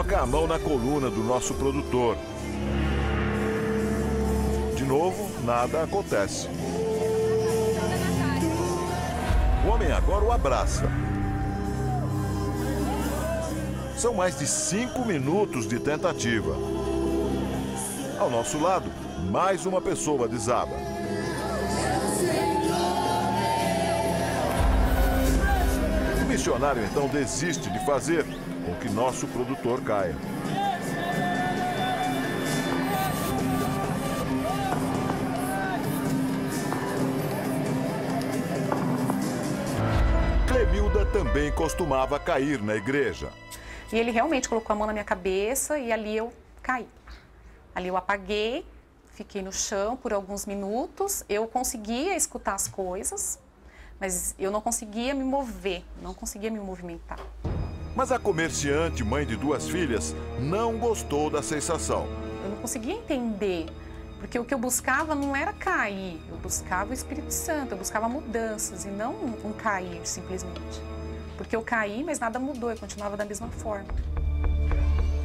coloca a mão na coluna do nosso produtor. De novo, nada acontece. O homem agora o abraça. São mais de 5 minutos de tentativa. Ao nosso lado, mais uma pessoa desaba. O missionário então desiste de fazer com que nosso produtor caia. Clemilda também costumava cair na igreja. E ele realmente colocou a mão na minha cabeça e ali eu caí. Ali eu apaguei, fiquei no chão por alguns minutos. Eu conseguia escutar as coisas, mas eu não conseguia me mover, não conseguia me movimentar. Mas a comerciante, mãe de 2 filhas, não gostou da sensação. Eu não conseguia entender, porque o que eu buscava não era cair, eu buscava o Espírito Santo, eu buscava mudanças e não um cair simplesmente. Porque eu caí, mas nada mudou, eu continuava da mesma forma.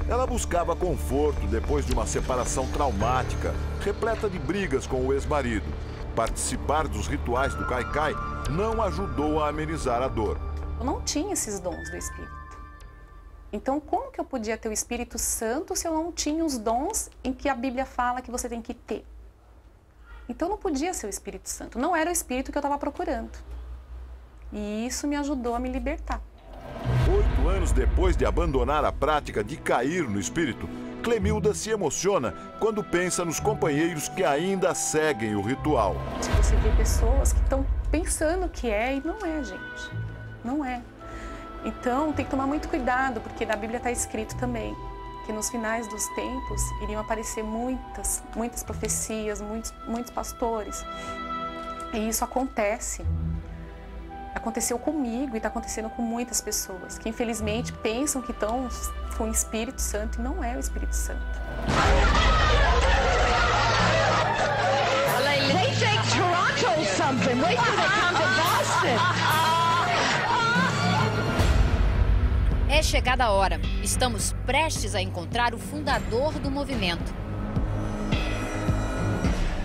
Ela buscava conforto depois de uma separação traumática, repleta de brigas com o ex-marido. Participar dos rituais do Cai-Cai não ajudou a amenizar a dor. Eu não tinha esses dons do Espírito. Então, como que eu podia ter o Espírito Santo se eu não tinha os dons em que a Bíblia fala que você tem que ter? Então, não podia ser o Espírito Santo. Não era o Espírito que eu estava procurando. E isso me ajudou a me libertar. 8 anos depois de abandonar a prática de cair no espírito, Clemilda se emociona quando pensa nos companheiros que ainda seguem o ritual. Você vê pessoas que estão pensando que é e não é, gente. Não é. Então, tem que tomar muito cuidado, porque na Bíblia está escrito também que nos finais dos tempos iriam aparecer muitas profecias, muitos pastores. E isso acontece. Aconteceu comigo e está acontecendo com muitas pessoas que, infelizmente, pensam que estão com o Espírito Santo e não é o Espírito Santo. They think Toronto's something. Wait till they come to Boston. É chegada a hora. Estamos prestes a encontrar o fundador do movimento.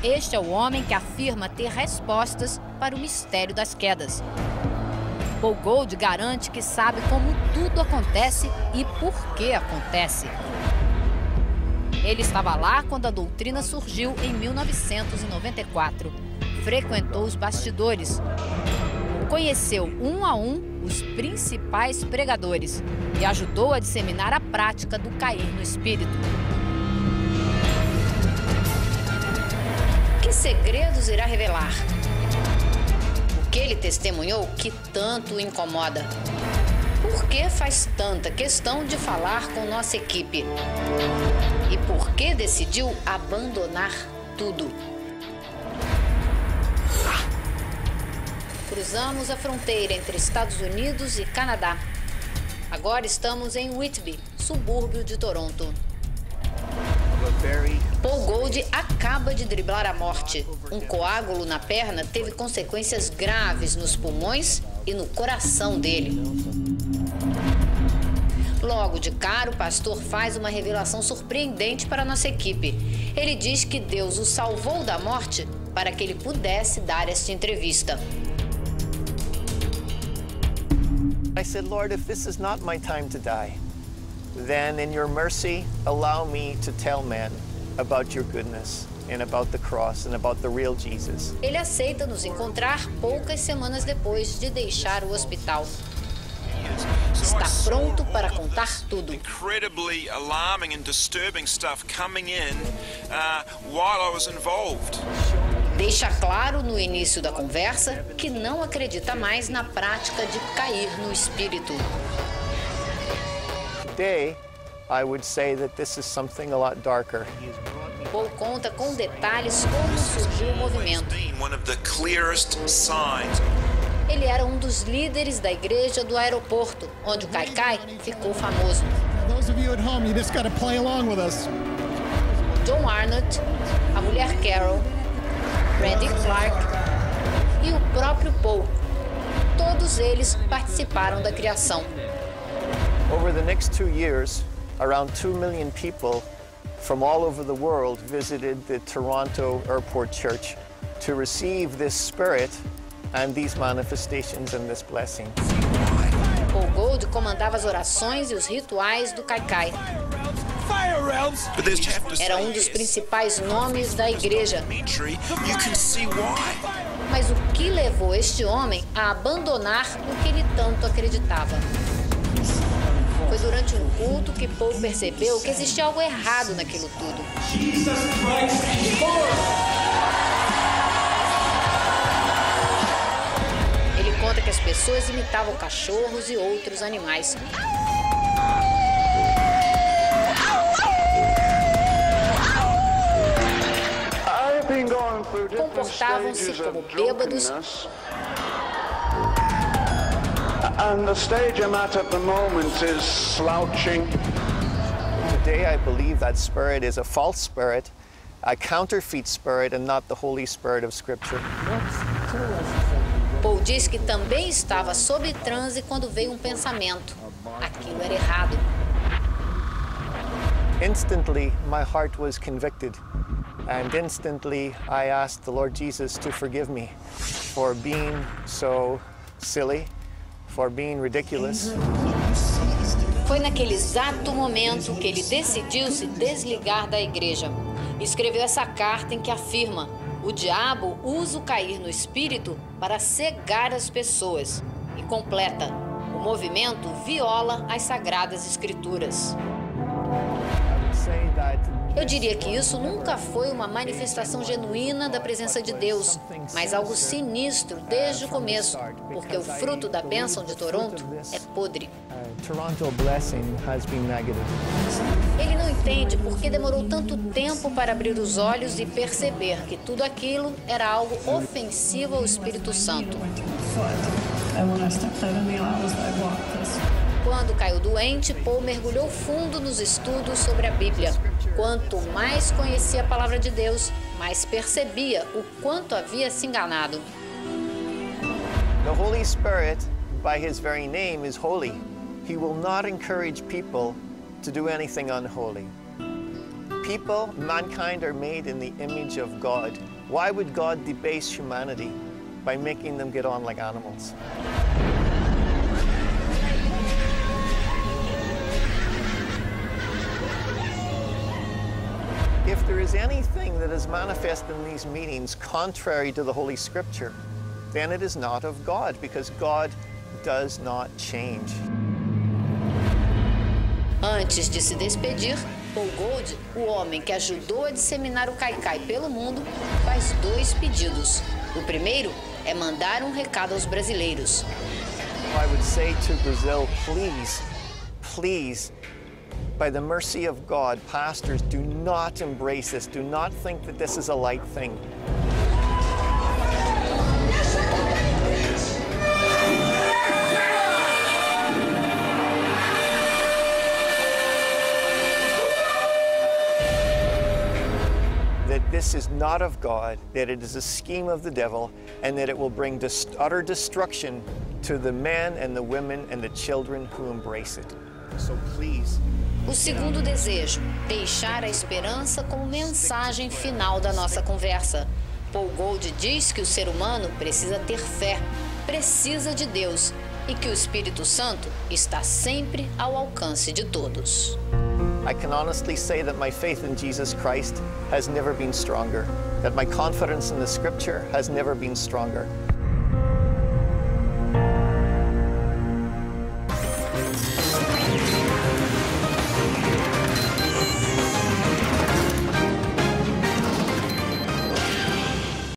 Este é o homem que afirma ter respostas para o mistério das quedas. Paul Gold garante que sabe como tudo acontece e por que acontece. Ele estava lá quando a doutrina surgiu em 1994. Frequentou os bastidores. Conheceu um a um os principais pregadores e ajudou a disseminar a prática do cair no espírito. Que segredos irá revelar? O que ele testemunhou que tanto o incomoda? Por que faz tanta questão de falar com nossa equipe? E por que decidiu abandonar tudo? Cruzamos a fronteira entre Estados Unidos e Canadá. Agora estamos em Whitby, subúrbio de Toronto. Paul Gold acaba de driblar a morte. Um coágulo na perna teve consequências graves nos pulmões e no coração dele. Logo de cara, o pastor faz uma revelação surpreendente para a nossa equipe. Ele diz que Deus o salvou da morte para que ele pudesse dar esta entrevista. I said, Lord, if this is not my time to die, then in your mercy, allow me to tell men about your goodness and about the cross and about the real Jesus. Ele aceita nos encontrar poucas semanas depois de deixar o hospital. Está pronto para contar tudo. Incredibly alarming and disturbing stuff coming in while I was involved. Deixa claro no início da conversa que não acredita mais na prática de cair no espírito. Today, I would say that this is something a lot darker. Paul conta com detalhes como surgiu o movimento. Ele era um dos líderes da igreja do aeroporto, onde o Cai-Cai ficou famoso. John Arnott, a mulher Carol, Randy Clark e o próprio Paul. Todos eles participaram da criação. Over the next 2 years, around 2 million people from all over the world visited the Toronto Airport Church to receive this spirit and these manifestations and this blessing. Paul Gold comandava as orações e os rituais do Kaikai. Era um dos principais nomes da igreja. Mas o que levou este homem a abandonar o que ele tanto acreditava? Foi durante um culto que Paul percebeu que existia algo errado naquilo tudo. Ele conta que as pessoas imitavam cachorros e outros animais. Comportavam-se como bêbados. And the stage I'm at the moment is slouching. Today I believe that spirit is a false spirit, a counterfeit spirit, and not the Holy Spirit of Scripture. Paul diz que também estava sob transe quando veio um pensamento. Aquilo era errado. Instantly, my heart was convicted, and instantly I asked the Lord Jesus to forgive me for being so silly, for being ridiculous. Foi naquele exato momento que ele decidiu se desligar da igreja. Escreveu essa carta em que afirma: o diabo usa o cair no espírito para cegar as pessoas. E completa: o movimento viola as sagradas escrituras. Eu diria que isso nunca foi uma manifestação genuína da presença de Deus, mas algo sinistro desde o começo, porque o fruto da bênção de Toronto é podre. Ele não entende por que demorou tanto tempo para abrir os olhos e perceber que tudo aquilo era algo ofensivo ao Espírito Santo. Quando caiu doente, Paul mergulhou fundo nos estudos sobre a Bíblia. Quanto mais conhecia a palavra de Deus, mais percebia o quanto havia se enganado. The Holy Spirit, by his very name, is holy. He will not encourage people to do anything unholy. People, mankind, are made in the image of God. Why would God debase humanity by making them get on like animals? If there is anything that is manifest in these meetings contrary to the Holy Scripture, then it is not of God, because God does not change. Antes de se despedir, Paul Gold, o homem que ajudou a disseminar o Kaikai pelo mundo, faz 2 pedidos. O primeiro é mandar um recado aos brasileiros. I would say to Brazil, please, please, by the mercy of God, pastors, do not embrace this. Do not think that this is a light thing. That this is not of God, that it is a scheme of the devil, and that it will bring utter destruction to the men and the women and the children who embrace it. So please. O segundo desejo, deixar a esperança como mensagem final da nossa conversa. Paul Gold diz que o ser humano precisa ter fé, precisa de Deus e que o Espírito Santo está sempre ao alcance de todos. I can honestly say that my faith in Jesus Christ has never been stronger, that my confidence in the Scripture has never been stronger.